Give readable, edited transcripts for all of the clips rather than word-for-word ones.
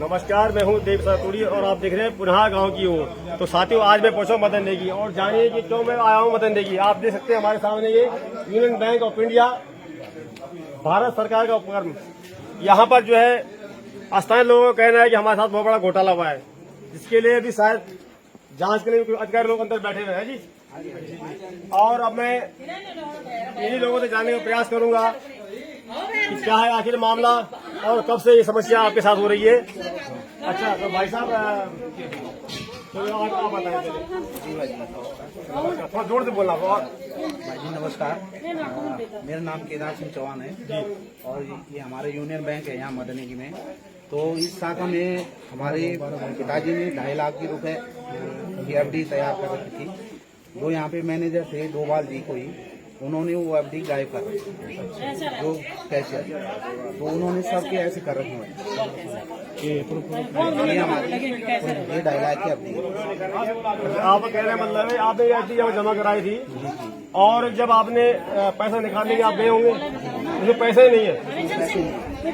नमस्कार, मैं हूं देव सातुड़ी और आप देख रहे हैं पुनः गांव की ओर। तो साथियों, आज मैं पहुंचा मदन नेगी और जानिए कि क्यों मैं आया हूं मदन नेगी। आप देख सकते हैं हमारे सामने ये union bank of India, Bharat सरकार का उपक्रम। यहाँ पर जो है स्थानीय लोगों का कहना है कि हमारे साथ बहुत बड़ा घोटाला हुआ है, जिसके लिए अभी शायद जांच के लिए अधिकारी लोग अंदर बैठे हुए हैं जी। और अब मैं इन्हीं लोगों से जानने का प्रयास करूंगा कि क्या है आखिर मामला और कब से ये समस्या आपके साथ हो रही है। अच्छा, तो भाई साहब तो आप बताएं, थोड़ा जोर से बोलना। भाई जी नमस्कार, मेरा नाम केदार सिंह चौहान है जी। और ये हमारे यूनियन बैंक है यहाँ मदनेगी में। तो इस शाखा में हमारे पिताजी ने 2.5 लाख की रुपए की एफडी तैयार कर रखी थी। जो यहाँ पे मैनेजर थे 2 बार दी कोई, उन्होंने वो एफडी गायब कर रखी, जो कैशियर, तो उन्होंने सबके ऐसे कर रखे हैं। ये हमारे 2.5 लाख की एफडी। आप कह रहे हैं मतलब है आपने ये एफडी जमा कराई थी और जब आपने पैसा निकालने के आप गए होंगे, उसमें पैसे ही नहीं है। तो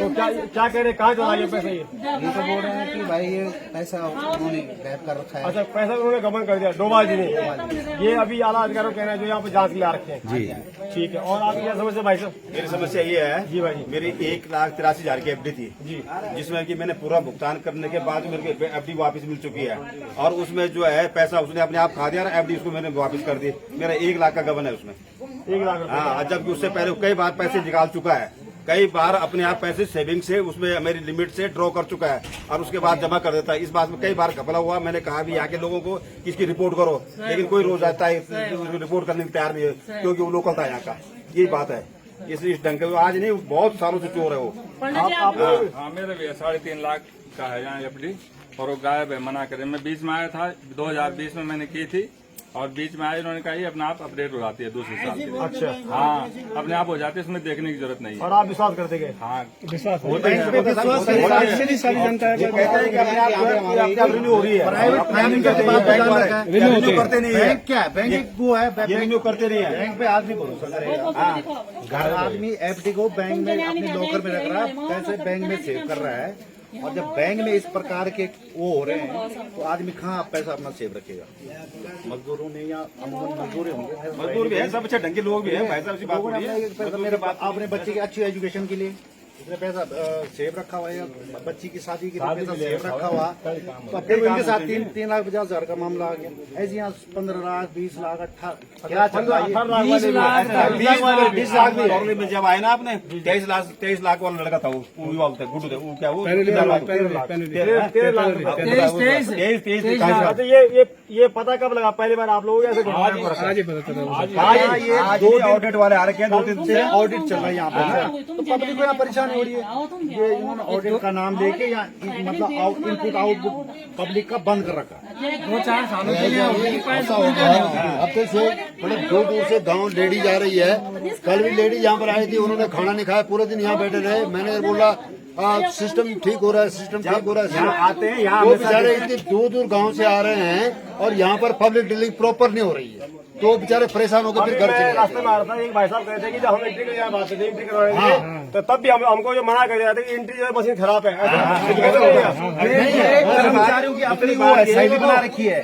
क्या कह रहे हैं, कहाँ चला ये पैसा? ये तो बोल रहे हैं कि भाई ये पैसा उन्होंने गायब कर रखा है। अच्छा, पैसा उन्होंने गबन कर दिया 2 बार जी ने। ये अभी आला अधिकारियों कहना है जो यहाँ पे जांच के लिए आ रखे हैं जी। ठीक है, और आपकी क्या समस्या भाई साहब? मेरी समस्या ये है जी भाई, मेरी 1,83,000 की एफडी थी जी, जिसमें कि मैंने पूरा भुगतान करने के बाद मेरे को एफडी वापस मिल चुकी है। और उसमें जो है पैसा उसने अपने आप खा दिया, एफडी उसको मैंने वापस कर दी। मेरा 1 लाख का गबन है उसमें। 1 लाख? हाँ, जबकि उससे पहले कई बार पैसे निकाल चुका है, कई बार अपने आप पैसे सेविंग से उसमें मेरी लिमिट से ड्रॉ कर चुका है और उसके बाद जमा कर देता है। इस बात में कई बार घपला हुआ। मैंने कहा भी यहाँ के लोगों को इसकी रिपोर्ट करो, लेकिन कोई रोज आता है रिपोर्ट करने को तैयार नहीं है, क्योंकि वो लोकल था यहाँ का। यही बात है। इसलिए इस ढंग के आज नहीं, बहुत सालों से चोर है वो। हाँ, मेरे भी 3.5 लाख का है यहाँ एफडी और वो गायब है, मना करे। मैं बीच में आया था 2020 में, मैंने की थी और बीच में आए उन्होंने कहा ये अपने आप अपडेट हो जाती है दूसरे साल के लिए। अच्छा, हाँ, अपने आप हो जाती है, उसमें देखने की जरूरत नहीं है। और आप विश्वास करते गए? हाँ, विश्वास होते हैं। सारी जनता है कहते हैं कि अपने आप रिन्यू हो रही है। प्राइवेट करते नहीं है। बैंक क्या बैंक वो है, रिन्यू करते नहीं है। बैंक पे आदमी भरोसा करेगा। घर आदमी एफडी को बैंक में अपने लॉकर में रख रहा है, पैसे बैंक में सेव कर रहा है। और जब बैंक में इस प्रकार के वो हो रहे हैं तो आदमी कहाँ पैसा अपना सेव रखेगा? मजदूरों ने या अमूमन मजदूर होंगे, मजदूर भी है, सब अच्छे ढंग के लोग भी हैं भाई साहब। बात हो रही है मेरे अपने बच्चे की अच्छी एजुकेशन के लिए उसने पैसा सेव रखा हुआ है, बच्ची की शादी के लिए पैसा सेव रखा हुआ। तो अब देखो इनके साथ 3,50,000 का मामला आ गया। ऐसे यहाँ 15 लाख 20 लाख 18 लाख में जब आए ना आपने 23 लाख वाला लड़का था, वो बोलते गुड्डू थे, वो क्या वो 13 लाख। ये पता कब लगा? पहली बार आप लोग ऐसे? आज ही पता चला। ये 2 ऑडिट वाले आ रखे हैं, 2 दिन से ऑडिट चल रहा है यहाँ पे। तो पब्लिक को यहाँ परेशानी हो रही है। ये इन्होंने ऑडिट का नाम लेके या मतलब इनपुट आउटपुट पब्लिक का बंद कर रखा है। 2-4 सालों के लिए हफ्ते से बड़े दूर दूर से गांव लेडी जा रही है। कल भी लेडी यहाँ पर आई थी, उन्होंने खाना नहीं खाया, पूरे दिन यहाँ बैठे रहे। मैंने बोला सिस्टम ठीक हो रहा है, सिस्टम ठीक हो रहा है। यहाँ आते हैं, यहाँ वो बेचारे इतने दूर दूर गांव से आ रहे हैं और यहाँ पर पब्लिक डीलिंग प्रॉपर नहीं हो रही है, तो बेचारे परेशान होकर फिर घर चले जाते रास्ते में आ रहा था, एक भाई साहब कहते हैं कि जब हम एंट्री के लिए बात एंट्री करवाएंगे तो तब भी हमको जो मना कर दिया था कि एंट्री जो मशीन खराब है। कर्मचारियों की अपनी वो है, साइड बना रखी है।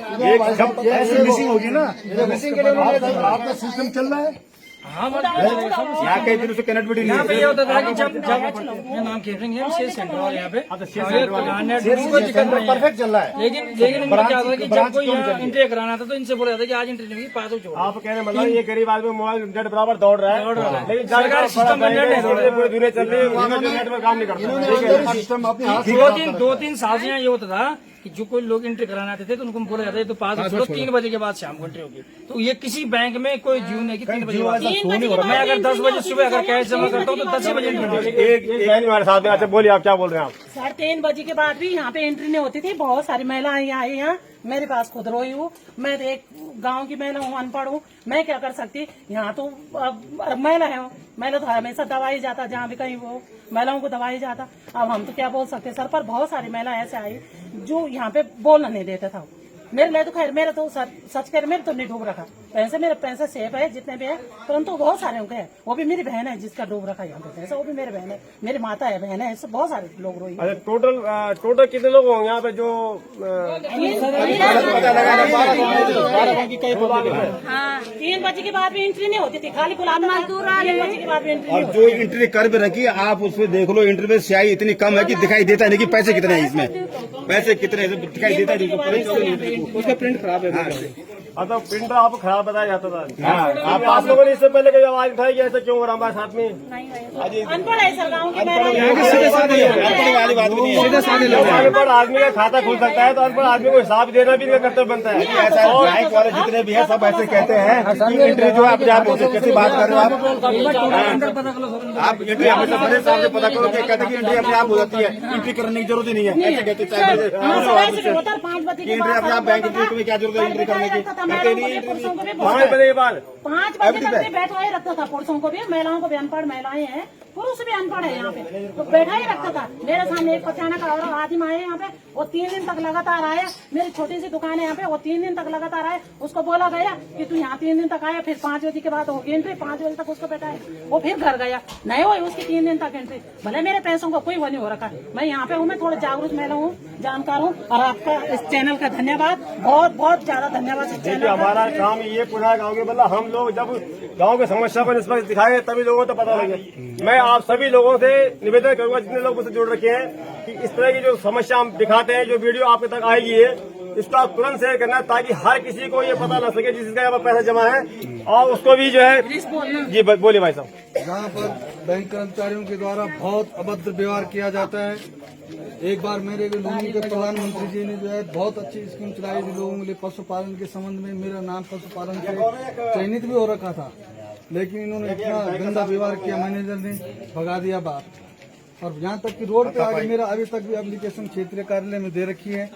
ऐसे मिसिंग होगी ना, मिसिंग के लिए आपका सिस्टम चल रहा है। यहाँ कई दिनों से कनेक्टिविटी नहीं यहाँ पे है। ये होता था कि जब मेरा नाम केटरिंग है, सेल्स सेंटर और यहाँ पे कोई दिक्कत नहीं है, परफेक्ट चल रहा है। लेकिन इनमें क्या होता है कि जब कोई यहाँ एंट्री कराना था तो इनसे बोला जाता है कि आज एंट्री नहीं, पास हो छोड़ो। आप कह रहे मतलब ये गरीब आदमी मोबाइल नेट बराबर दौड़ रहा है, लेकिन सरकारी सिस्टम में नेट नहीं दौड़ रहा है। पूरी दुनिया चल रही है, वहाँ पे नेट में काम नहीं करता। सिस्टम अपने हाथ 2-3 साल से यहाँ ये होता था कि जो कोई लोग एंट्री कराने आते थे तो उनको बोला जाता है तो पास हो छोड़ो, 3 बजे के बाद शाम को एंट्री होगी। तो ये किसी बैंक में कोई जीव नहीं कि 3 बजे मैं अगर 10 बजे सुबह अगर कैश जमा करता हूँ तो 10 बजे एंट्री होगी। एक बहन हमारे साथ में। अच्छा बोलिए, आप क्या बोल रहे हैं? आप 3:30 बजे के बाद भी यहाँ पे एंट्री नहीं होती थी। बहुत सारी महिलाएं आई यहाँ, मेरे पास खुद रोई हूँ। मैं एक गांव की महिला हूँ, अनपढ़ हूँ, मैं क्या कर सकती? यहाँ तो महिला है, महिला तो हमेशा दवाई जाता, जहाँ भी कहीं वो महिलाओं को दवाई जाता। अब हम तो क्या बोल सकते सर? पर बहुत सारी महिला ऐसे आई जो यहाँ पे बोलना नहीं देते था। मेरे लिए तो खैर मेरे तो सच कर मेरे तो नहीं डूब रखा मेरे पैसे सेफ है जितने भी है, परंतु बहुत सारे होंगे हैं। वो भी मेरी बहन है जिसका डूब रखा यहाँ पे पैसा, वो भी मेरी बहन है, मेरी माता है, बहन है, बहुत सारे लोग रोई। अच्छा, टोटल कितने लोग होंगे यहाँ पे जो 3 बजे के बाद भी एंट्री नहीं होती थी, खाली बुलाता था। 3 बजे के बाद भी एंट्री और जो एंट्री कर भी रखी है आप उसमें देख लो, एंट्री में स्याही इतनी कम है कि दिखाई देता है नहीं कि पैसे कितने हैं इसमें, पैसे कितने हैं दिखाई देता है नहीं। उसका प्रिंट खराब है। अच्छा, प्रिंटर आपको खराब बताया जाता था। आप लोगों ने इससे पहले कभी आवाज उठाई कि ऐसा क्यों हो रहा हमारे साथ में? अनपढ़ है सर, गाँव के अनपढ़ आदमी का खाता खुल सकता है तो अनपढ़ आदमी को हिसाब देना भी इनका कर्तव्य बनता है। ऐसा बैंक वाले जितने भी हैं सब ऐसे कहते हैं कि एंट्री जो है अपने आप कैसी बात कर रहे हो आप एंट्री हमेशा बड़े साहब से पता करो, कहते हैं कि एंट्री अपने आप हो जाती है, एंट्री करने की जरूरत ही नहीं है, ऐसे कहते हैं। 5 बजे के एंट्री अपने आप बैंक एंट्री तुम्हें क्या जरूरत है एंट्री करने की? 5 बजे के बाद 5 बजे तक भी बैठा ही रखता था। पुरुषों को भी, महिलाओं को भी, अनपढ़ महिलाएं हैं, पुरुष भी अनपढ़ है यहाँ पे, तो बैठा ही रखता था। मेरे सामने एक अचानक और आदिम आए यहाँ पे, वो 3 दिन तक लगातार आया। मेरी छोटी सी दुकान है यहाँ पे, वो 3 दिन तक लगातार आए। उसको बोला गया कि तू यहाँ 3 दिन तक आया, फिर 5 बजे के बाद होगी एंट्री। 5 बजे तक उसको बैठाया, वो फिर घर गया, नहीं हुई उसकी 3 दिन तक एंट्री। भले मेरे पैसों का कोई वो नहीं हो रखा, मैं यहाँ पे हूँ, मैं थोड़ा जागरूक महिला हूँ, जानकार हूँ। और आपका इस चैनल का धन्यवाद, बहुत बहुत ज्यादा धन्यवाद इस चैनल का। हमारा काम ये पुनः गाँव के मतलब हम लोग जब गाँव की समस्या को निष्पक्ष दिखाएंगे तभी लोगों को पता लगे। मैं आप सभी लोगों से निवेदन करूंगा जितने लोग मुझसे जुड़ रखे हैं कि इस तरह की जो समस्या हम दिखाते हैं, जो वीडियो आपके तक आएगी है, इसका तुरंत शेयर करना ताकि हर किसी को ये पता लग सके जिसका यहाँ पर पैसा जमा है, और उसको भी जो है। जी बोलिए भाई साहब। यहाँ पर बैंक कर्मचारियों के द्वारा बहुत अभद्र व्यवहार किया जाता है। एक बार मेरे लोगों के प्रधानमंत्री जी ने जो है बहुत अच्छी स्कीम चलाई थी लोगों के लिए पशुपालन के संबंध में। मेरा नाम पशुपालन से चयनित भी हो रखा था, लेकिन इन्होंने इतना गंदा व्यवहार किया, मैनेजर ने भगा दिया बात। और यहाँ तक कि रोड पे आगे मेरा अभी तक भी एप्लीकेशन क्षेत्रीय कार्यालय में दे रखी है,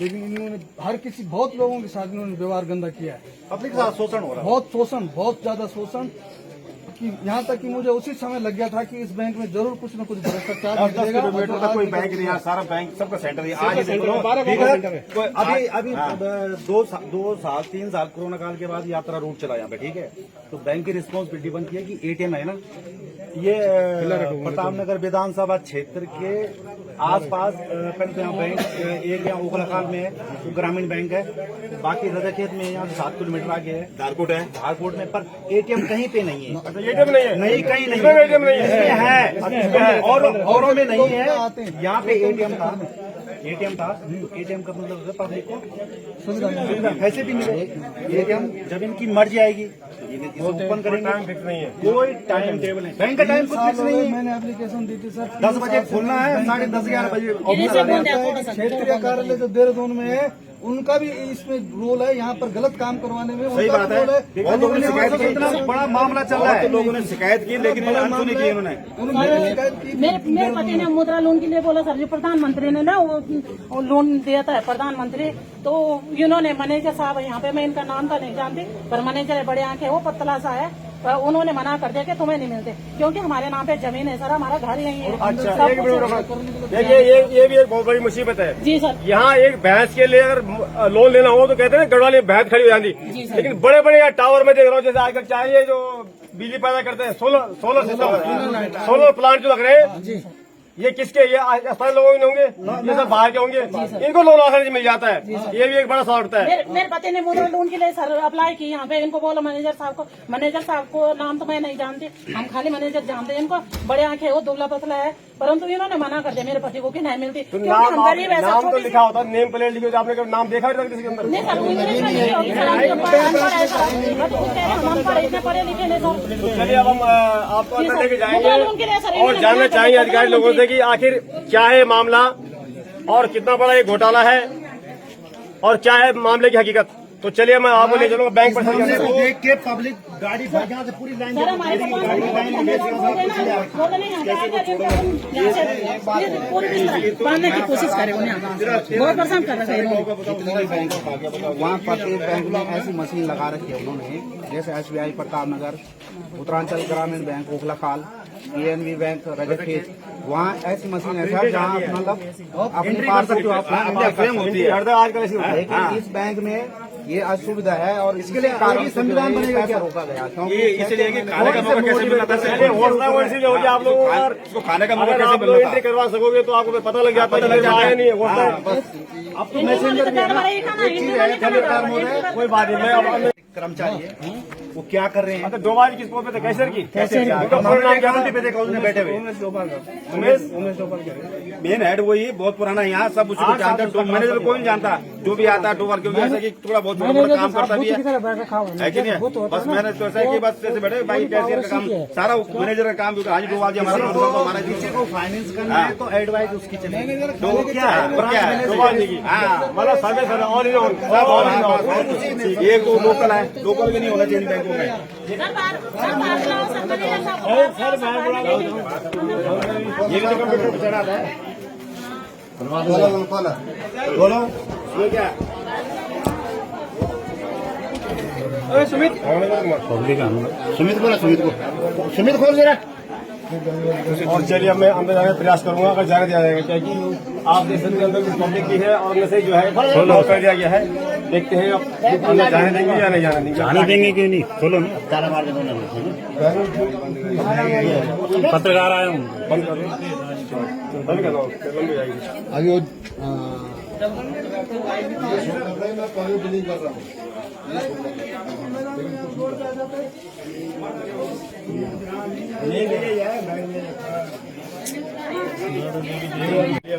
लेकिन इन्होंने हर किसी बहुत लोगों के साथ इन्होंने व्यवहार गंदा किया है। पब्लिक के साथ शोषण हो रहा है, बहुत शोषण, बहुत ज्यादा शोषण, कि यहाँ तक कि मुझे उसी समय लग गया था कि इस बैंक में जरूर कुछ न कुछ भ्रष्टाचार 10 किलोमीटर तक कोई बैंक नहीं है, सारा बैंक सबका सेंटर है। आज देख लो अभी 2 साल 3 साल कोरोना काल के बाद यात्रा रूट चला यहाँ पे, ठीक है, तो बैंक की रिस्पॉन्सिबिलिटी बनती है कि एटीएम है ना, ये प्रताप नगर विधानसभा क्षेत्र के आसपास बैंक एक यहाँ ओखलाखाल में है, तो ग्रामीण बैंक है, बाकी रजाखेत में यहाँ 7 किलोमीटर आगे है, धारकोट है, धारकोट में, पर एटीएम कहीं पे नहीं है। एटीएम नहीं है, नहीं कहीं नहीं एटीएम नहीं है, और औरों में नहीं है। यहाँ पे एटीएम था, एटीएम का मतलब पब्लिक को सुविधा पैसे भी मिले। एटीएम जब इनकी मर्जी आएगी ओपन करेंगे, टाइम फिक्स नहीं है, कोई टाइम टेबल नहीं, बैंक का टाइम कुछ फिक्स नहीं है। मैंने एप्लीकेशन दी थी सर, 10 बजे खोलना है, 10:30 11 बजे। क्षेत्रीय कार्यालय जो देहरादून में है उनका भी इसमें रोल है, यहाँ पर गलत काम करवाने में सही उनका बात भी रोल है, और लोगों ने शिकायत की, इतना बड़ा मामला चल रहा है, तो लोगों ने शिकायत की लेकिन अनसुनी की उन्होंने। उन्होंने शिकायत की। मेरे पति ने मुद्रा लोन के लिए बोला सर, जो प्रधानमंत्री ने ना वो लोन दिया था प्रधानमंत्री, तो इन्होंने मैनेजर साहब यहाँ पे, मैं इनका नाम तो नहीं जानती, पर मैनेजर है, बड़े आंखें, वो पतला सा है, उन्होंने मना कर दिया कि तुम्हें नहीं मिलते, क्योंकि हमारे नाम पे जमीन है सर, हमारा घर यही है। अच्छा, देखिए ये भी एक बहुत बड़ी मुसीबत है जी सर। यहाँ एक भैंस के लिए अगर लोन लेना हो तो कहते हैं गढ़वाली में भैंस खड़ी हो जाती, लेकिन बड़े बड़े यहाँ टावर में देख रहा हूँ, जैसे आजकल चाहिए जो बिजली पैदा करते हैं, सोलर सिस्टम, सोलर प्लांट जो लग रहे हैं, ये किसके, ये स्थानीय लोगों के होंगे, ये सब बाहर के होंगे, इनको लोन आसानी से मिल जाता है, ये भी एक बड़ा सवाल उठता है। मेरे पति ने मुद्रा लोन के लिए सर अप्लाई की यहाँ पे, इनको बोला मैनेजर साहब को नाम तो मैं नहीं जानती, हम खाली मैनेजर जानते हैं इनको, बड़े आंखें, वो दुबला पतला है, परंतु इन्होंने मना कर दिया मेरे पति को कि नहीं मिलती, तो क्योंकि हम गरीब है। नाम तो लिखा होता है, नेम प्लेट लिखी होती है, आपने नाम देखा है किसी के अंदर? नहीं सर, इंग्लिश में नहीं होगी सर, हम अनपढ़ है सर, हम अनपढ़, इतने पढ़े लिखे नहीं सर। तो चलिए अब हम आपको अंदर लेके मुद्रा लोन के लिए सर जाएंगे और जानना चाहेंगे अधिकारी लोगों से कि आखिर क्या है मामला और कितना बड़ा ये घोटाला है और क्या है मामले की हकीकत। तो चलिए मैं आपको ले चलूंगा बैंक पर। देख के पब्लिक गाड़ी यहाँ से पूरी लाइन सर हमारे बांधने की कोशिश करे, बहुत परेशान कर रहे हैं। वहाँ प्रत्येक बैंक में ऐसी मशीन लगा रखी है उन्होंने, जैसे SBI प्रताप नगर, उत्तरांचल ग्रामीण बैंक ओखलाखाल, PNB बैंक रजखेत, वहाँ ऐसी मशीन है सर जहाँ मतलब अपने पास स्वयं होती है। हर आजकल ऐसी होती है। लेकिन इस बैंक में ये असुविधा है और इसके लिए कारण संविधान बनेगा क्या रोका गया क्योंकि ये इसलिए कि खाने का मौका कैसे मिलता पहले होता है वैसे जो होगी आप लोगों को, अगर इसको खाने का मौका अगर कैसे आप लोग मिलता एंट्री करवा सकोगे तो आपको पता लग जाता है कि आया नहीं है, होता है। अब तो मैसेंजर कोई बात नहीं, मैं अब कर्मचारी है वो क्या कर रहे हैं मतलब 2 बार किस पोस्ट पे थे, कैसर की पे देखा उसने बैठे हुए मेन हेड वही बहुत पुराना यहाँ सब उसको जानता है। मैनेजर कोई नहीं जानता, जो भी आता है डोवर, क्योंकि ऐसा कि थोड़ा बहुत छोटा काम करता भी है कि नहीं। बस मैंने तो ऐसा है कि बस ऐसे बैठे भाई कैशियर का काम सारा मैनेजर का काम, क्योंकि हाजी डोवाल जी हमारा किसी को फाइनेंस करना है तो एडवाइस उसकी चलेगी तो क्या है डोवाल जी की, मतलब सर्वे सर ऑल इन ऑल। एक तो लोकल है, लोकल भी नहीं होना चाहिए बैंकों में। ये भी तो कंप्यूटर पे चढ़ा था। बोलो ये क्या सुमित बोला, सुमित खोल दे रहा। और चलिए अब मैं अंदर जाने का प्रयास करूंगा, अगर जाने दिया जाएगा, क्योंकि आप देख सकते हैं अंदर कुछ पब्लिक भी है और मैसेज जो है लॉक कर दिया गया है। देखते हैं अब अंदर जाने देंगे या नहीं जाने देंगे। जाने देंगे क्यों नहीं, खोलो ना, ताला मार दे दोनों। पत्रकार आए हूँ, बंद कर दो, बंद कर दो, लंबी जाएगी। आगे वो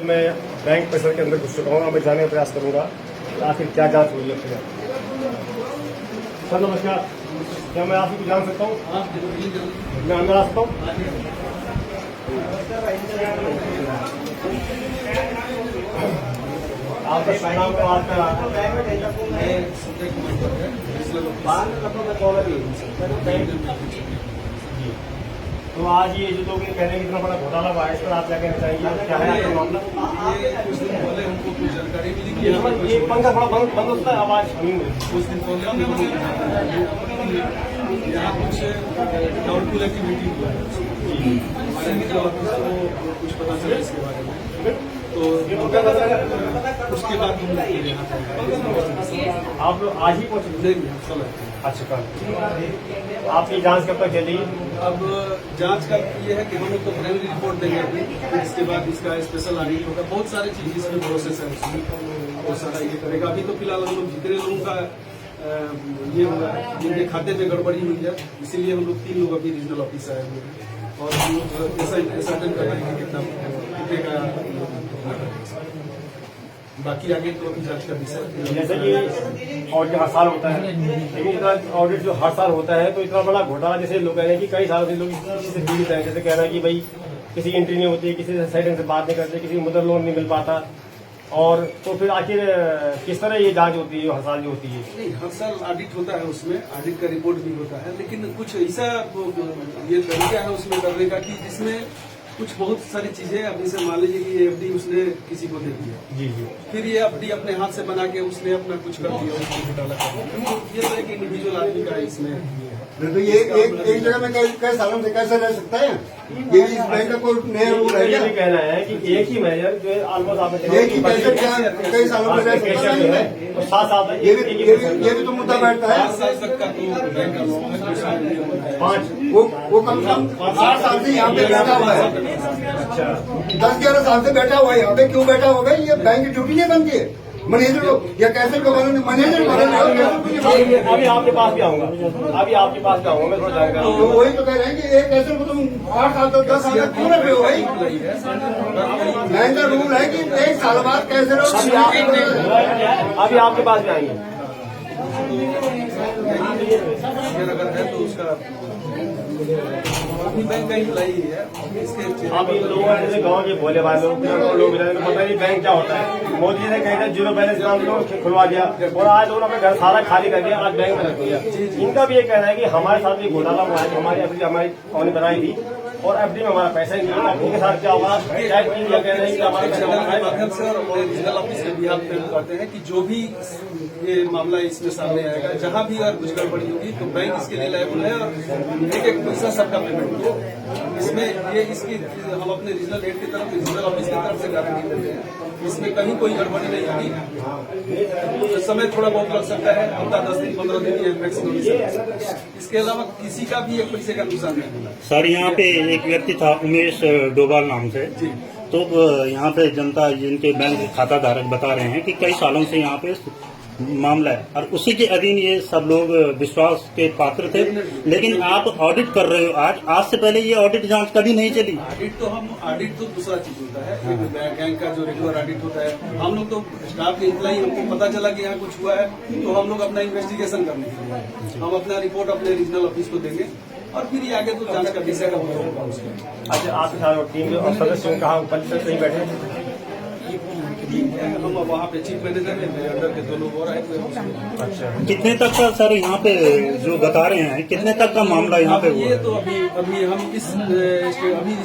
मैं बैंक परिसर के अंदर घुस चुका हूँ, मैं जाने का प्रयास करूंगा आखिर क्या जांच हुई है। सर नमस्कार, क्या मैं आपको जान सकता हूँ? मैं अंदर आ सकता हूँ? आपका परिणाम का बात करा तो आज ये जो लोग कह रहे हैं इतना बड़ा घोटाला हुआ है, इस पर आप क्या कहना चाहेंगे? क्या है आपका मामला? कुछ दिन पहले हमको कुछ जानकारी मिली कि ये पंखा थोड़ा बंद होता है, आवाज कुछ दिन पहले यहाँ कुछ डाउटफुल एक्टिविटी हुआ है। हमारे लीगल ऑफिसर को कुछ पता चला इसके बारे में, तो उसके बाद हम लोग यहाँ पे आप लोग आज ही पहुंचे? अच्छा, कल आपकी जांच कब तक चलेगी? अब जांच का ये है कि हम लोग तो प्राइमरी रिपोर्ट देंगे अभी, इसके बाद इसका स्पेशल ऑडिट होगा। बहुत सारे चीज इसमें प्रोसेस है, उसमें वो सारा ये करेगा। अभी तो फिलहाल हम लोग जितने लोगों का ये होगा जिनके खाते में गड़बड़ी हुई है, इसीलिए हम लोग 3 लोग अभी रीजनल ऑफिस आए हुए हैं और हम लोग ऐसा कर रहे हैं कि कितने का बाकी आगे तो अभी जांच का विषय। जैसे कि ऑडिट हर साल होता है, लेकिन इतना ऑडिट जो हर साल होता है तो इतना बड़ा घोटाला, जैसे लोग कह रहे हैं कि कई सालों से लोग इसी से पीड़ित हैं। जैसे कह रहे हैं कि भाई किसी की एंट्री नहीं होती, किसी से साइड से बात नहीं करते, किसी को मदर लोन नहीं मिल पाता, और तो फिर आखिर किस तरह ये जांच होती है हर साल जो होती है? नहीं, हर साल ऑडिट होता है, उसमें ऑडिट का रिपोर्ट भी होता है, लेकिन कुछ ऐसा ये तरीका है उसमें करने का कि जिसमें कुछ बहुत सारी चीजें अभी से मान लीजिए कि ये एफडी उसने किसी को दे दिया, जी जी, फिर ये एफडी अपने हाथ से बना के उसने अपना कुछ कर दिया, उसको घोटाला कर दिया। ये तो एक इंडिविजुअल आदमी का इसमें तो ये एक जगह में कई सालों से कैसे रह सकता है? ये इस बैंक का कोई नया रूल है ये क्या? भी कहना है कि एक ही मैनेजर जो है ऑलमोस्ट आपने एक ही पैसे क्या कई सालों में रह सकता है? तो 7 साल ये भी तो मुद्दा बैठता है। 5 साल तक का तो बैंक का लॉ है। 5 वो कम से कम 8 साल से यहाँ पे बैठा हुआ है, 10-11 साल से बैठा हुआ है यहाँ पे। क्यों बैठा होगा? ये बैंक की ड्यूटी नहीं बनती है मैनेजर को या कैसे को मैनेजर अभी आपके पास भी आऊंगा, अभी आपके पास भी आऊंगा, मैं थोड़ा जानकारी। तो वही तो कह रहे हैं कि एक कैसे को तुम 8 साल तक 10 साल तक क्यों रखे हो भाई? बैंक का रूल है कि 1 साल बाद कैसे रहो। अभी आपके पास भी आएंगे। अगर है तो उसका बैंक का एम्प्लाई है इसके। अब इन लोगों ने जैसे गाँव के भोले भाई लोग पता नहीं बैंक क्या होता है। मोदी जी ने कहा था 0 बैलेंस अकाउंट लोग खुलवा दिया और आज लोगों ने अपने घर सारा खाली कर दिया, आज बैंक में रख दिया। इनका भी ये कहना है कि हमारे साथ भी घोटाला हुआ है, हमारी एफडी हमारी कंपनी बनाई थी और एफडी में हमारा पैसा ही नहीं है। एफडी के साथ क्या होगा? शायद ये कह रहे हैं कि हमारे माध्यम से और रीजनल ऑफिस के भी आप करते हैं कि जो भी ये मामला इसमें सामने आएगा, जहाँ भी अगर कुछ गड़बड़ी होगी तो बैंक इसके लिए लायबल है और एक पैसा सबका पेमेंट हो। इसमें ये इसकी हम अपने रीजनल हेड की तरफ रीजनल ऑफिस की तरफ से गारंटी देते हैं, इसमें कहीं कोई गड़बड़ी नहीं होगी। समय थोड़ा बहुत लग सकता है, हफ्ता 10 दिन 15 दिन ये मैक्सिमम। इसके अलावा किसी का भी एक पैसे का नुकसान नहीं होगा। सर यहाँ पे एक व्यक्ति था उमेश डोभाल नाम से, तो यहाँ पे जनता जिनके बैंक खाता धारक बता रहे हैं कि कई सालों से यहाँ पे मामला है और उसी के अधीन ये सब लोग विश्वास के पात्र थे, लेकिन आप ऑडिट कर रहे हो आज से पहले ये ऑडिट जांच कभी नहीं चली। ऑडिट तो दूसरा चीज होता है, बैंक का जो रेगुलर ऑडिट होता है, हम लोग तो स्टाफ के एम्प्लॉई, हमको पता चला कि यहाँ कुछ हुआ है तो हम लोग अपना इन्वेस्टिगेशन करने के लिए हम अपना रिपोर्ट अपने रीजनल ऑफिस को देंगे और फिर ये आगे तो जांच का विषय का होगा उसमें। अच्छा, आपके साथ टीम के सदस्यों कहा परिषद नहीं बैठे? हम वहाँ पे चीफ मैनेजर है, मेरे अंडर के 2 लोग और आए हुए हैं। अच्छा, कितने तक का सर यहाँ पे जो बता रहे हैं कितने तक का मामला यहाँ पे हुआ? ये तो अभी हम इस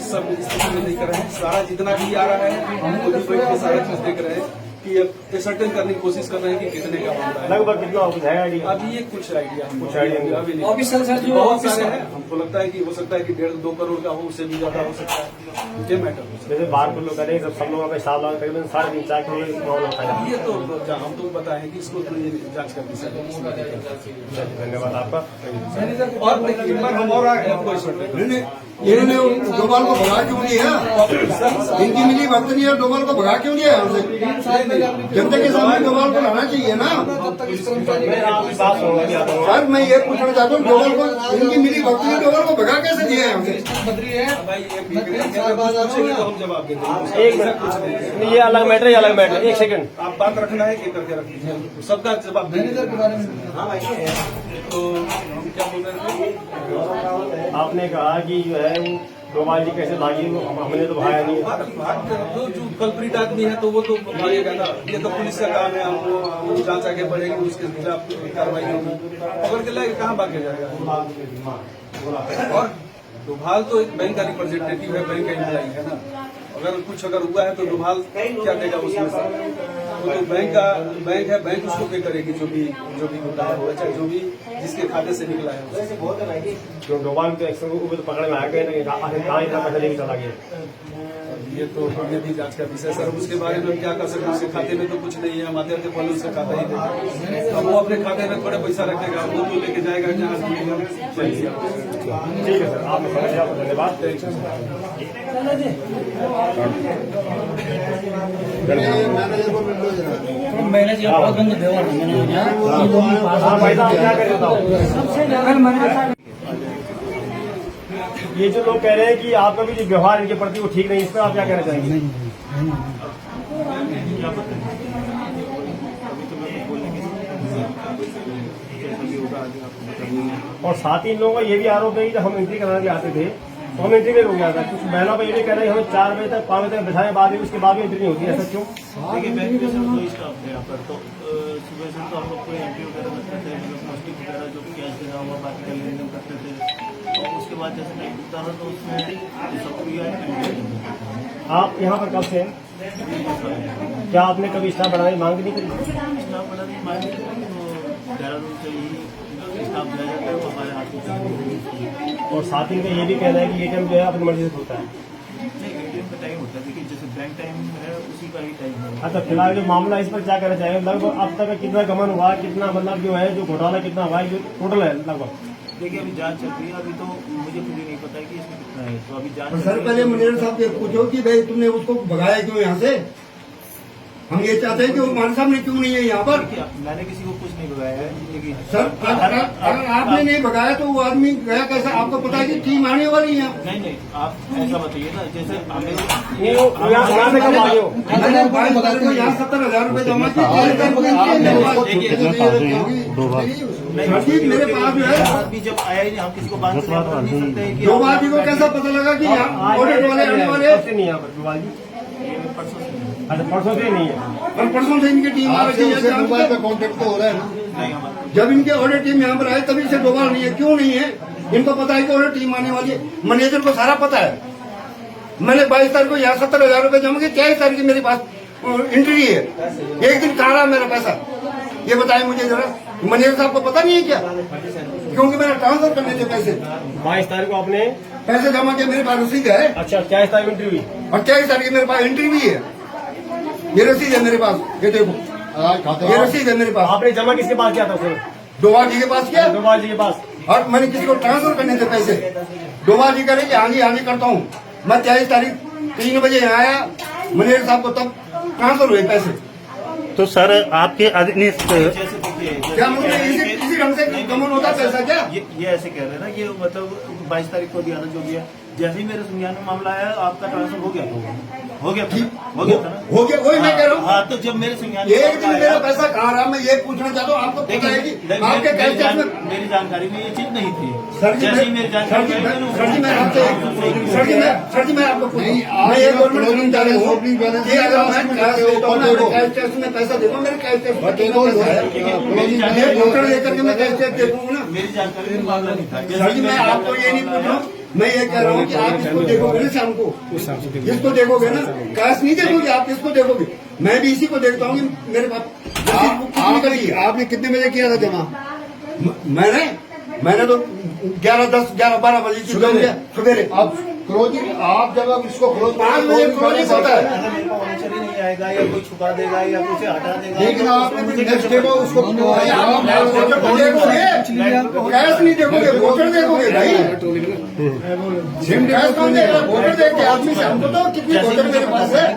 सब स्थिति में नहीं कर रहे हैं। सारा जितना भी आ रहा है हम खुद ही बैठ के सारा चीज देख रहे हैं कि अब सर्टेन करने की कोशिश कर रहे हैं कि कितने का मामला है। लगभग कितना है आइडिया? अभी ये कुछ आइडिया कुछ आइडिया अभी नहीं। ऑफिसर सर जो बहुत सारे हैं, हमको लगता है कि हो सकता है कि 1.5-2 करोड़ का हो, उससे भी ज्यादा हो सकता है। ये मैटर जैसे बाहर के लोग कह रहे हैं सब लोग अपने 7 लाख तकरीबन 3.5-4 करोड़ मामला उठाया। ये तो हम तो बताएं कि इसको तो ये जांच का विषय है। धन्यवाद आपका। और एक बार हम और आए आपको इस वक्त इन्होंने डोभाल को भगा क्यों नहीं है? इनकी मिली भक्त नहीं है, डोभाल को भगा क्यों नहीं है हमसे? जनता के सामने डोभाल को लाना चाहिए ना। सर मैं ये पूछना चाहता हूँ, डोभाल को इनकी मिली भक्त नहीं, डोभाल को भगा कैसे दिया है हमसे? भाई तो हम जवाब देंगे। एक मिनट, ये अलग मैटर, ये अलग मैटर। 1 सेकंड, आप बात रखना है कि करके रख दीजिए, सबका जवाब देंगे। तो हम क्या बोल रहे थे? आपने कहा कि जो है वो डोभाल जी कैसे भागी, हमने तो भाया नहीं। जो कल्प्रिट आदमी है तो वो तो भागेगा ना, ये तो पुलिस का काम है, हमको जांच आगे बढ़ेगी, उसके खिलाफ कार्रवाई होगी। पकड़ के लाएगा, कहाँ भाग के जाएगा? और डोभाल तो एक बैंक का रिप्रेजेंटेटिव है, बैंक का एम्प्लॉई है ना। अगर हुआ है तो डोभाल क्या देगा उसमें से? वो तो बैंक है, बैंक उसको पे करेगी जो भी होता है, चाहे जो भी जिसके खाते से निकला है। जो डोभाल के एक्शन को तो पकड़ में आया गया, आखिर कहाँ इतना पैसा लेके चला गया? ये तो ये भी जांच का विषय सर, उसके बारे में हम क्या कर सकते हैं? उसके खाते में तो कुछ नहीं है, हम आते थे पहले उसका खाता ही देगा। अब वो अपने खाते में थोड़ा पैसा रखेगा, वो तो लेके जाएगा जहाँ ठीक है सर, आपने समझ लिया, धन्यवाद। मैनेजर को मिल लो जरा। मैनेजर बहुत गंदे व्यवहार है हाँ भाई साहब, क्या कर देता हूँ। ये जो लोग कह रहे हैं कि आपका भी जो व्यवहार इनके प्रति वो ठीक नहीं, इस पर आप क्या कहना चाहेंगे? और साथ ही इन लोगों का ये भी आरोप है कि जब हम एंट्री कराने आते थे तो हम एंट्री में रुक जाता है। कुछ महिला पर ये भी कह रहे हैं हमें 4 बजे तक 5 बजे तक बिठाने बाद भी उसके बाद भी एंट्री नहीं होती है, ऐसा क्यों? देखिए बैंक में सर 2 स्टाफ है यहाँ पर, तो सुबह से तो हम लोग कोई एंट्री वगैरह करते थे, प्लास्टिक वगैरह जो कैश देना हुआ बाकी का लेन देन करते थे। और उसके बाद जैसे नहीं दिखता था तो उसमें सबको आप यहाँ पर कब से हैं? क्या आपने कभी स्टाफ बढ़ाने की मांग नहीं करी? स्टाफ बढ़ाने की मांग नहीं करी, तो देहरादून से ही स्टाफ दिया जाता है, वो हमारे हाथ में। और साथ ही में ये भी कहना है कि एटीएम जो है अपनी मर्जी से खुलता है। नहीं, एटीएम का टाइम होता है, देखिए जैसे बैंक टाइम है उसी का ही टाइम है। अच्छा, फिलहाल जो मामला इस पर क्या कहना चाहिए? लगभग अब तक कितना गमन हुआ, कितना मतलब जो है जो घोटाला कितना हुआ है, जो टोटल है लगभग? देखिए अभी जांच चल रही है, अभी तो मुझे खुद ही नहीं पता है कि इसमें कितना है, तो अभी जांच। सर पहले मैनेजर साहब से पूछो कि भाई तुमने उसको भगाया क्यों यहाँ से? हम ये चाहते हैं कि वो मान साहब ने क्यों नहीं है यहाँ पर? मैंने किसी को कुछ नहीं भगाया है, लेकिन सर अगर आपने नहीं भगाया तो वो आदमी गया कैसा? आपको पता है कि टीम आने वाली है। नहीं आप ऐसा बताइए ना, जैसे हमें यहाँ से कब आए हो? मैंने 22 तारीख को यहाँ 70,000 रुपए जमा किए। मेरे पास जो है आदमी जब आया ही नहीं, हम किसी को बात नहीं सकते हैं कि दो बार को कैसा पता लगा कि ऑडिट वाले आने वाले? नहीं यहाँ पर डोभाल जी, अच्छा परसों से नहीं है। और परसों से इनकी टीम आ रही है, मोबाइल पे कॉन्टेक्ट तो हो रहा है ना। जब इनके ऑडिट टीम यहाँ पर आए तभी से डोभाल नहीं है। क्यों नहीं है? इनको पता है कि ऑडिट टीम आने वाली है, मैनेजर को सारा पता है। मैंने 22 तारीख को यहाँ 70,000 रुपए जमा किए, 23 तारीख की मेरे पास एंट्री है। एक दिन कहाँ रहा मेरा पैसा, ये बताए मुझे जरा। मैनेजर साहब को पता नहीं है क्या? क्योंकि मैंने ट्रांसफर करने थे पैसे। 22 तारीख को आपने पैसे जमा किए, मेरे पास रसीद है। अच्छा, क्या इस तारीख एंट्री हुई? 28 तारीख मेरे पास एंट्री भी है, ये रसीद है मेरे पास, ये देखो ये रसीद है मेरे पास। आपने जमा किसके पास किया था उसमें? डोभाल जी के पास किया, डोभाल जी के पास। और मैंने किसी को ट्रांसफर करने थे पैसे, डोभाल जी करें कि आगे करता हूँ। मैं 23 तारीख 3 बजे यहाँ आया, मैनेजर साहब को तब ट्रांसफर हुए पैसे। तो सर आपके अधीनस्थ क्या मुझे इसी ढंग से गमन होता पैसा क्या? ये ऐसे कह रहे हैं ना कि मतलब 22 तारीख को दिया था जो दिया, जैसे ही मेरे संज्ञान में मामला आया आपका ट्रांसफर हो गया था ना, हो गया था ना, हो गया, वही मैं कह रहा हूँ। हाँ, तो जब मेरे संज्ञान एक दिन मेरा पैसा कहाँ रहा, मैं ये पूछना चाहता हूँ। आपको पता है कि आपके कैश में मेरी जानकारी में ये चीज नहीं थी। सर जी जैसे ही मेरी जानकारी में सर जी मैं आपको मैं ये गवर्नमेंट चाह रहा हूँ कि अगर मैं कैश लेता हूँ ना, कैश टैक्स में पैसा देखो, मेरे कैश टैक्स वोटर लेकर के मैं कैश टैक्स देखूंगा ना। मेरी जानकारी में मामला नहीं था। सर जी मैं आपको ये नहीं पूछ रहा हूँ, मैं ये कह रहा हूँ कि आप इसको देखोगे ना, शाम को इसको देखोगे ना, कैश नहीं देखोगे आप, इसको देखोगे। मैं भी इसी को देखता हूँ कि मेरे पास आपने कितने बजे किया था जमा? मैंने तो 11, 10, 11, 12 बजे की सवेरे। आप क्लोजिंग, आप जब अब इसको 5 बजे क्लोजिंग होता है, अगर मेरे पास वॉचर ही नहीं आएगा या कोई छुपा देगा या कुछ हटा देगा, लेकिन आपने नेक्स्ट डे को उसको कैश नहीं देखोगे, वोटर देखोगे भाई। कैश कौन देगा? वोटर देखते आदमी से। हमको तो कितनी वोटर मेरे पास है,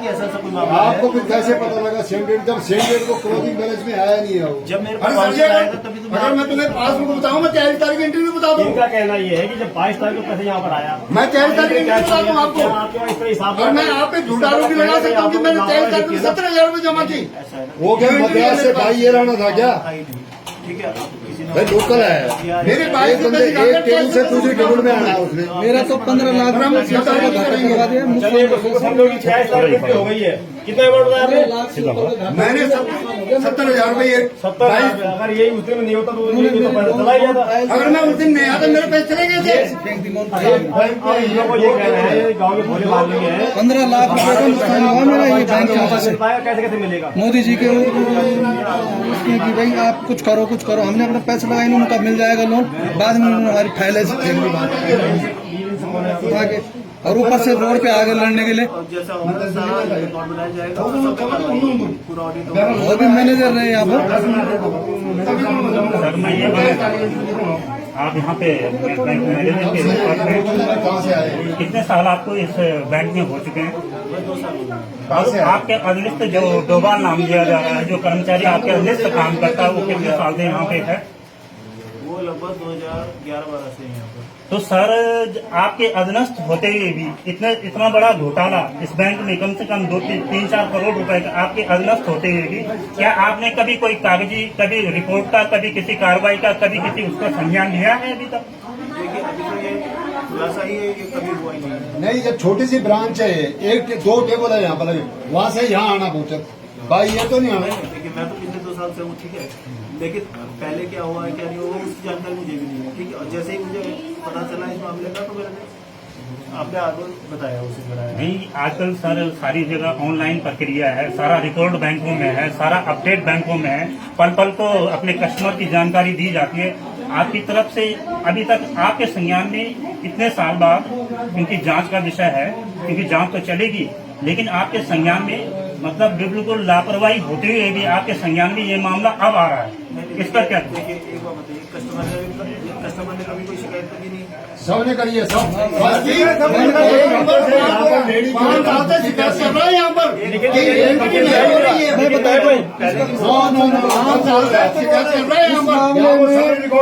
आपको फिर कैसे पता लगा सेम डेट? जब सेम डेट को क्लोजिंग बैलेंस में आया नहीं है। जब मेरे पास वॉचर आएगा तभी तो अगर मैं तुम्हें पासबुक बताऊँ, मैं 23 तारीख एंट्री में बता दूँ। इनका कहना ये है कि जब 22 तारीख को पैसे यहाँ पर आया, मैं 23 तारीख एंट्री में बता दूँ आपको। आपके इस तरह हिसाब और मैं आप पे झूठा आरोप भी लगा सकता हूँ कि मैंने 23 तारीख को 17,000 रुपये जमा की। वो क्या मद्रास से भाई ये रहना था क्या? ठीक है, किसी ने भाई लोकल है मेरे भाई बंदे, एक टेबल से दूसरी टेबल में आना है उसने। मेरा तो 15 लाख हम रुपए का घाटा करवा दिया। चलिए समझो कि 26 तारीख हो गई है, कितना अमाउंट बताया आपने? मैंने 17,000 रुपये 70,000। अगर यही उस दिन में नहीं होता तो पैसा चला ही जाता। अगर मैं उस दिन नहीं आता मेरे पैसे चले गए थे। इन लोगों को ये कह रहे हैं गाँव के भोले मारने हैं 15 लाख रुपए का नुकसान हुआ मेरा ये बैंक की वजह से। कैसे कैसे मिलेगा? मोदी जी के उसके कि भाई आप कुछ करो कुछ करो, हमने अपना पैसा लगाया, इन्होंने कहा मिल जाएगा लोन, बाद में उन्होंने हमारी फाइलें आगे और ऊपर से रोड पे आगे लड़ने के लिए। जैसा होगा सारा रिकॉर्ड बनाया जाएगा और सब पूरा ऑडिट होगा। और भी मैनेजर रहे यहाँ पर। सर मैं ये आप यहाँ पे बैंक मैनेजर के रूप में कितने साल आपको इस बैंक में हो चुके हैं? 2 साल हो गए। और आपके अधीनस्थ जो डोभाल नाम दिया जा रहा है, जो कर्मचारी आपके अधीनस्थ काम करता है, वो कितने साल से यहाँ पे है? वो लगभग 2011-12 से यहाँ पर। तो सर आपके अधीनस्थ होते हुए भी इतना बड़ा घोटाला इस बैंक में, कम से कम 2-3-4 करोड़ रुपए का आपके अधीनस्थ होते हुए भी, क्या आपने कभी कोई कागजी, कभी रिपोर्ट का, कभी किसी कार्रवाई का, कभी किसी उसका संज्ञान लिया है अभी तक? देखिए अभी तो ये खुलासा ही है, ये कभी हुआ ही नहीं। नहीं, जब छोटी सी ब्रांच है, 1-2 टेबल है यहाँ पर लगे, वहाँ से यहाँ आना पहुँचा भाई, ये तो नहीं आना। देखिए मैं तो पिछले 2 साल से हूँ, ठीक है, लेकिन पहले क्या हुआ है क्या नहीं हुआ उसकी जानकारी मुझे भी नहीं है, ठीक है। और जैसे ही मुझे पता चला इस मामले का तो मैंने आपने आगे बताया, उसे कराया। नहीं, आजकल सर सारी जगह ऑनलाइन प्रक्रिया है, सारा रिकॉर्ड बैंकों में है, सारा अपडेट बैंकों में है, पल पल को अपने कस्टमर की जानकारी दी जाती है। आपकी तरफ से अभी तक आपके संज्ञान में इतने साल बाद, क्योंकि जांच का विषय है, क्योंकि जांच तो चलेगी, लेकिन आपके संज्ञान में मतलब बिल्कुल लापरवाही होते हुए भी आपके संज्ञान में ये मामला अब आ रहा है, इस पर क्या? देखिए एक बात बताइए, कस्टमर ने कभी कोई शिकायत कभी नहीं। सबने करी है, सब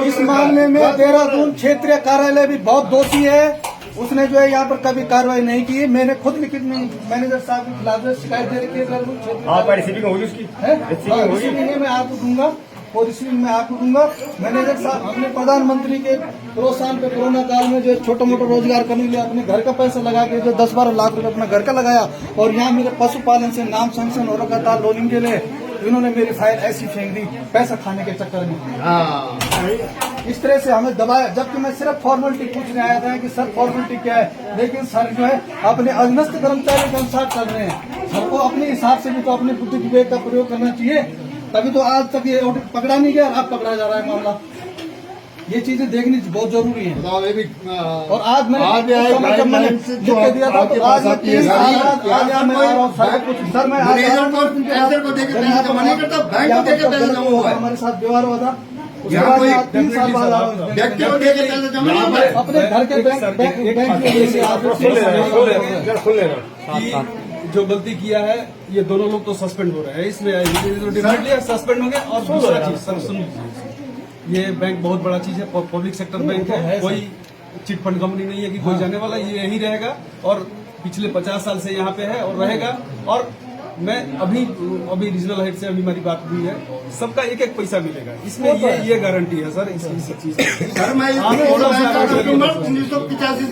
इस मामले में देहरादून क्षेत्रीय कार्यालय भी बहुत दोषी है। उसने जो है यहाँ पर कभी कार्रवाई नहीं की। मैंने खुद लिखित में मैनेजर साहब के खिलाफ शिकायत दे रखी है। रिसीविंग होगी उसकी? रिसीविंग मैं आपको दूंगा और रिसीविंग मैं आपको दूंगा। मैनेजर साहब, हमने प्रधानमंत्री के प्रोत्साहन पे कोरोना काल में जो छोटा मोटा रोजगार करने के लिए अपने घर का पैसा लगा के जो 10-12 लाख रुपए अपना घर का लगाया, और यहाँ मेरे पशुपालन से नाम सैंक्शन हो रखा था लोनिंग के लिए, इन्होंने मेरी फाइल ऐसी फेंक दी पैसा खाने के चक्कर में। इस तरह से हमें दबाया, जबकि मैं सिर्फ फॉर्मेलिटी पूछने आया था कि सर फॉर्मेलिटी क्या है, लेकिन सर जो है अपने अधीनस्थ कर्मचारियों के अनुसार कर रहे हैं। सबको अपने हिसाब से भी तो अपने बुद्धि विवेक का प्रयोग करना चाहिए, तभी तो आज तक ये ऑडिट पकड़ा नहीं गया, अब पकड़ा जा रहा है मामला। ये चीजें देखनी बहुत जरूरी है। बताओ ये भी और आज मैंने आज भी आए जब मैंने गाइडलाइन से लिख के दिया था आपके तो पास आज मैं आती है 3 साल सारी। बाद आज मैं आ रहा हूं सर मैं आज मैनेजर को मैनेजर को देके जमा नहीं करता, बैंक को देके पैसा जमा हुआ है। हमारे साथ व्यवहार हुआ था, उसके यहाँ बाद कोई मैं आज 3 साल बाद आ रहा हूं। व्यक्ति को देके पैसा जमा नहीं हुआ है। अपने घर के बैंक में जैसे आज सुन लेना जो गलती किया है ये दोनों लोग तो सस्पेंड हो रहे हैं इसमें डेफिनेटली सस्पेंड होंगे। और दूसरा चीज सर सुन लीजिए, ये बैंक बहुत बड़ा चीज है, पब्लिक सेक्टर बैंक है, कोई चिट फंड कंपनी नहीं है कि कोई जाने वाला, ये यही रहेगा और पिछले 50 साल से यहाँ पे है और रहेगा। और मैं अभी रीजनल हेड से अभी हमारी बात हुई है, सबका एक एक पैसा मिलेगा इसमें, ये गारंटी है सर इस चीज की। सर मैं इस नंबर 385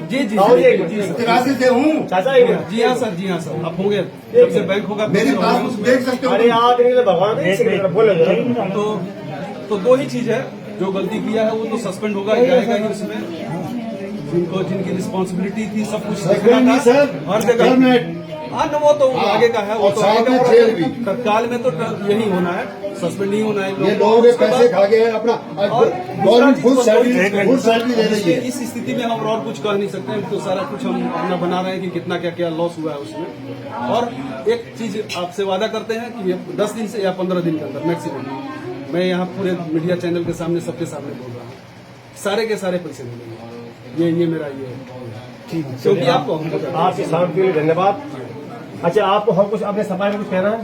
जी जी जी 83 से हूँ चाचा जी हाँ सर, जी हाँ सर, आप होंगे जब से बैंक होगा मेरे पास देख सकते हो। अरे आप इनके भगवान बोले तो दो ही चीज है, जो गलती किया है वो तो सस्पेंड होगा ही जाएगा ही उसमें, जिनको जिनकी रिस्पॉन्सिबिलिटी थी सब कुछ देखना था हर जगह। हाँ न वो तो आगे का है, वो तो आगे का तत्काल में तो यही होना है, सस्पेंड नहीं होना है। ये लोगों के पैसे खा गए अपना, गवर्नमेंट फुल सैलरी दे रही है। इस स्थिति में हम और कुछ कह नहीं सकते हैं, तो सारा कुछ हम अपना बना रहे हैं कि कितना क्या क्या लॉस हुआ है उसमें। और एक चीज आपसे वादा करते हैं कि ये 10 दिन से या 15 दिन के अंदर मैक्सिमम मैं यहाँ पूरे मीडिया चैनल के सामने सबके सामने बोल रहा हूँ, सारे के सारे पैसे मिलेंगे। ये मेरा ये ठीक है, क्योंकि आपको आपकी शांति के लिए धन्यवाद। अच्छा आपको हम कुछ अपने सफाई में कुछ कहना है?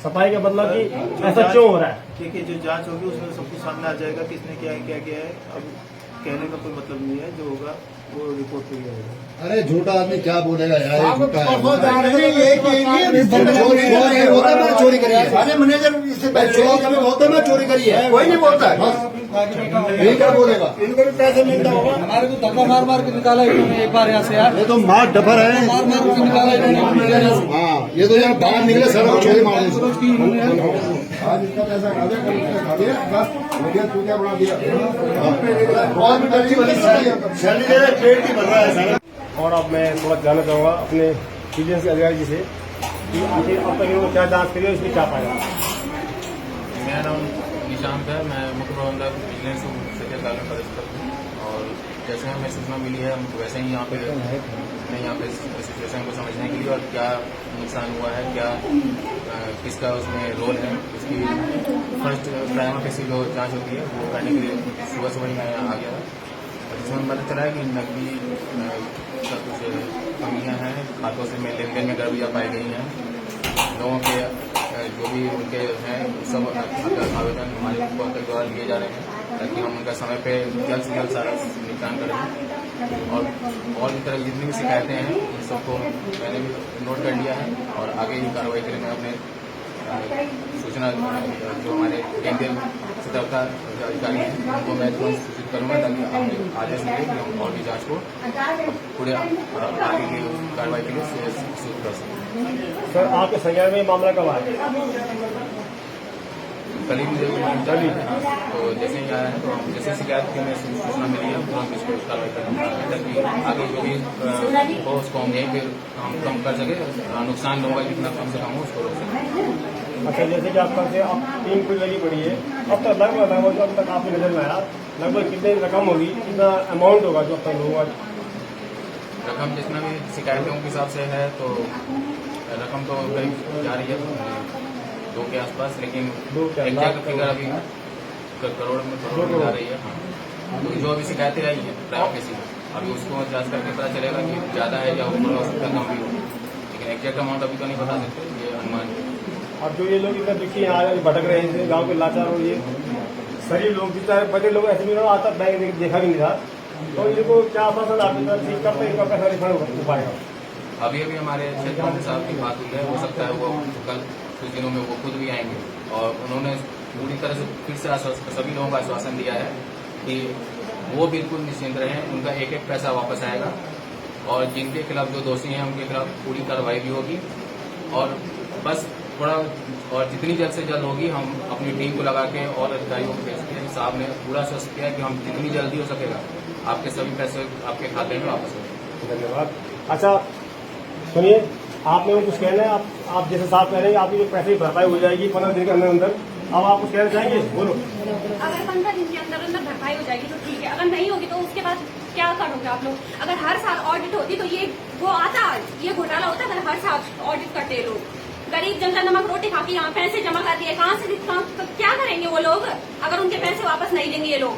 सफाई का मतलब कि ऐसा क्यों हो रहा है? देखिए जो जांच होगी उसमें सब कुछ सामने आ जाएगा, किसने क्या किया है। अब कहने का कोई मतलब नहीं है, जो होगा वो रिपोर्ट पे आएगा। अरे झूठा आदमी क्या बोलेगा यार, ये झूठा है। चोरी करी है सारे मैनेजर, इससे पहले होता मैं चोरी करी है, कोई नहीं बोलता है। ये क्या बोलेगा, इनको भी पैसे मिलता होगा। हमारे को धक्का मार मार के निकाला इन्होंने एक बार यहाँ से यार, ये तो मार डफर है, मार मार के निकाला इन्होंने। हाँ ये तो यहाँ बाहर निकले सड़क को चोरी मार दी। आज इसका पैसा खा दिया बस हो गया, तू क्या बना दिया। सैलरी दे रहे, पेट भी भर रहा है सारा। और अब मैं थोड़ा जानना चाहूँगा अपने विजिलेंस के अधिकारी जी से कि आखिर अब तक इन्होंने क्या जांच करी है, इसमें क्या पाया? मेरा नाम निशांत है, मैं मुख्य प्रबंधक विजिलेंस सचिवालय में पदस्थ हूँ। और जैसे हमें सूचना मिली है हम वैसे ही यहाँ पे सिचुएशन को समझने के लिए और क्या नुकसान हुआ है, क्या किसका उसमें रोल है, उसकी फर्स्ट प्राइमा फेसी जो जांच होती है वो करने के लिए सुबह ही मैं आ गया था। और जिसमें पता चला है कि नकदी का कुछ कमियाँ हैं, खातों से लेन देन में गड़बड़ियाँ पाई गई हैं। लोगों के जो भी उनके हैं सब आवेदन हमारे के द्वारा लिए जा रहे हैं ताकि हम उनका समय पे जल्द से जल्द सारा निपटान करें। और इस तरह जितनी भी शिकायतें हैं इन सबको मैंने भी नोट कर लिया है और आगे की कार्रवाई के लिए मैं अपने सूचना जो हमारे केंद्रीय सतर्कता का अधिकारी हैं उनको मैं तुरंत सूचित करूंगा ताकि हमें आदेश मिले कि हम और भी जांच को पूरे आगे की कार्रवाई के लिए शुरू कर सकें। सर आपके संज्ञान में मामला कब आया? कल ही मुझे तो जैसे ही आया है तो जैसे शिकायत की मैं सूचना मिली है तुरंत इसको कार्रवाई करना है ताकि आगे जो भी हो उसको हम यहीं पर हम कम कर सके, नुकसान लोगों का जितना कम से कम हो उसको रोक सकें। अच्छा जैसे कि आप कल से आप टीम कुछ लगी पड़ी है, अब तक लगभग जो अब तक आपकी नजर में आया लगभग कितनी रकम होगी, कितना अमाउंट होगा जो अब तक लोगों का? रकम जितना भी शिकायतों के हिसाब से है तो रकम तो करीब जा रही है 2 के आसपास, लेकिन एग्जैक्ट फिगर अभी करोड़ में जा रही है। तो जो अभी शिकायतें आई है प्राइवेट किसी अभी उसको जांच करके पता चलेगा कि ज़्यादा है या ऊपर हो सकता है कम भी हो, लेकिन एग्जैक्ट अमाउंट अभी तो नहीं बता सकते, ये अनुमान है। और जो ये लोग इतना दुखी यहाँ भटक रहे हैं गाँव के लाचार और ये शरीर लोग जितना बड़े लोग ऐसे भी आता बैंक देखा भी नहीं था, तो इनको क्या आश्वासन आपकी तरफ से कब तक इनका पैसा रिफंड हो पाएगा? अभी हमारे क्षेत्र मंत्री साहब की बात हुई है, हो सकता है वो कल कुछ दिनों में वो खुद भी आएंगे और उन्होंने पूरी तरह से फिर से सभी लोगों को आश्वासन दिया है कि वो बिल्कुल निश्चिंत रहें, उनका एक एक पैसा वापस आएगा और जिनके खिलाफ जो दोषी हैं उनके खिलाफ पूरी कार्रवाई भी होगी। और बस थोड़ा और जितनी जल्द से जल्द होगी हम अपनी टीम को लगा के और अधिकारियों को भेजते हैं। साहब ने पूरा आश्वस्त किया कि हम जितनी जल्दी हो सकेगा आपके सभी पैसे आपके खाते में वापस होंगे। धन्यवाद। अच्छा सुनिए, आपने वो कुछ कहना है, आप जैसे साहब कह रहे हैं आपकी जो पैसे की भरपाई हो जाएगी 15 दिन के अंदर अंदर, अब आप कुछ कहना चाहेंगे, बोलो। अगर 15 दिन के अंदर अंदर भरपाई हो जाएगी तो ठीक है, अगर नहीं होगी तो उसके बाद क्या करोगे आप लोग? अगर हर साल ऑडिट होती तो ये घोटाला होता अगर हर साल ऑडिट करते हैं लोग। गरीब जनता नमक रोटी खा के यहाँ पैसे जमा कर दिए, कहाँ से क्या करेंगे वो लोग अगर उनके पैसे वापस नहीं देंगे ये लोग?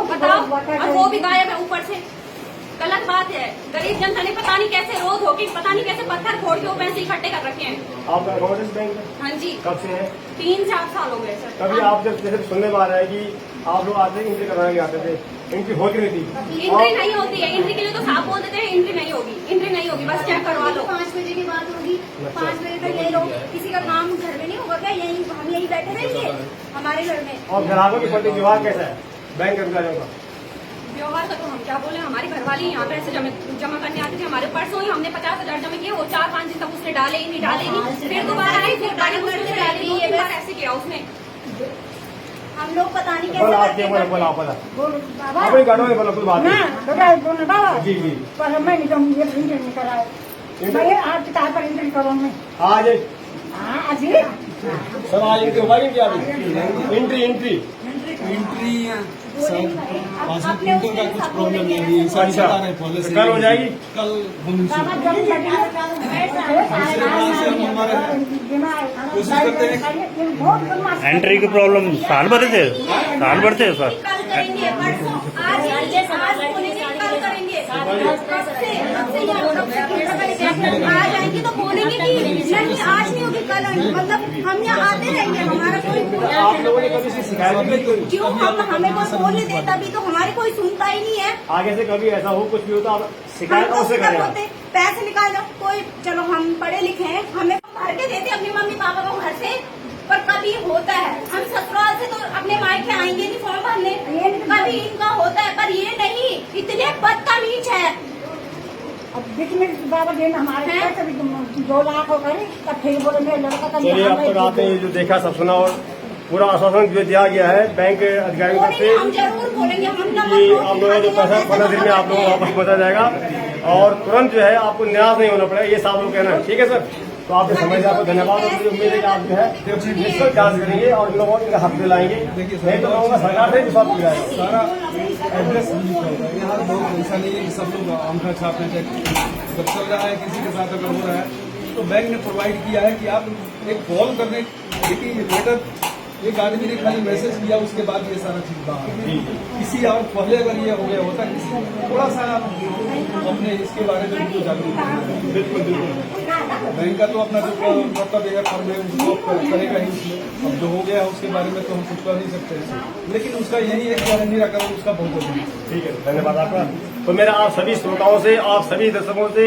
बताओ। और वो भी गायब है ऊपर से, गलत बात है। गरीब जनता ने पता नहीं कैसे रोज होके, पता नहीं कैसे पत्थर फोड़ के वो पैसे इकट्ठे कर रखे हैं। आपका अकाउंटेंट बैंक है? हाँ जी। कब से है? 3-4 साल हो गए सर। कभी आप जब जैसे सुनने में आ रहा है कि आप लोग आते एंट्री कराने आते थे, एंट्री होती नहीं थी? एंट्री नहीं होती है, एंट्री के लिए तो साफ बोल देते हैं एंट्री नहीं होगी, बस चेक करवा लो। 5 बजे की बात होगी, 5 बजे तक यही लोग, किसी का काम घर में नहीं होगा क्या? हम यही बैठे रहेंगे हमारे घर में। और ग्राहकों के प्रति व्यवहार कैसा है बैंक कर्मचारियों का? व्यवहार का तो हम क्या बोले, हमारी घरवाली यहाँ पैसे जमा करने आती थी। हमारे परसों ही हमने 50,000 जमा किए, वो 4-5 दिन तक उसने डाले ही नहीं। फिर दोबारा आई, फिर डाली, ये बार ऐसे किया उसने। हम लोग पता नहीं कैसे आपके बोला अपनी गाड़ियों में बोलो कुछ बात जी जी पर मैं नहीं कराओ, मैं आज किताब पर एंट्री करूँ मैं आज आज सर आज एंट्री होगा क्या? एंट्री पासबुक प्रिंटर का कुछ प्रॉब्लम नहीं है, अच्छा कल हो जाएगी? कल हम कोशिश करते हैं। एंट्री की प्रॉब्लम साल भर से सर। कल करेंगे, परसों, आज बोलेंगे, कल करेंगे। आज आएंगे तो बोलेंगे कि नहीं आज नहीं होगी, कल आएंगे। मतलब हम यहाँ आते रहेंगे, हमारा कोई आप लोगों ने कभी से शिकायत नहीं की? क्यों? हमें कोई बोल नहीं देता, तभी तो हमारी कोई सुनता ही नहीं है। आगे से कभी ऐसा हो कुछ भी हो तो आप शिकायत कैसे करें? पैसे निकाल दो, कोई चलो हम पढ़े लिखे हैं, हमें भर के देते अपने मम्मी पापा को घर से, पर कभी होता है हम ससुराल से तो अपने मायके आएंगे नहीं फॉर्म भरने, कभी इनका होता है, पर ये नहीं, इतने बदतमीज है। अब में बाबा दिन हमारे 2 लाख हो गए, तब फिर बोले लड़का का। चलिए अब तक आपने जो देखा सब सुना और पूरा आश्वासन जो दिया गया है बैंक अधिकारियों की हम जरूर बोलेंगे, हम कि आप लोगों का जो पैसा 15 दिन में आप लोगों को वापस पहुंचा जाएगा और तुरंत जो है आपको निराश नहीं होना पड़ेगा, ये साफ लोग कहना है। ठीक है सर, तो आपके समय से आपको धन्यवाद और मुझे उम्मीद है कि आप जो है निश्चित जांच करेंगे और इन लोगों को हक दिलाएंगे। नहीं तो लोगों का सरकार से विश्वास दिलाएगा। सारा एड्रेस यहाँ लोग ऐसा नहीं है कि सब लोग अंगूठा छापने चाहिए। जब चल रहा है किसी के साथ अगर हो रहा है तो बैंक ने प्रोवाइड किया है कि आप एक कॉल करने, लेकिन लेटर एक आदमी ने खाली मैसेज किया, उसके बाद ये सारा चीज बाहर किसी और पहले अगर ये हो गया होता, किसी थोड़ा सा अपने इसके बारे में भी जागरूक। बिल्कुल बैंक का तो अपना जो कर्तव्य है फर्म है उसको करेगा ही उसमें। अब जो हो गया उसके बारे में तो हम कुछ कर नहीं सकते, लेकिन उसका यही है कि निराकरण उसका बहुत जरूरी है। ठीक है, धन्यवाद आपका। तो मेरा आप सभी श्रोताओं से, आप सभी दर्शकों से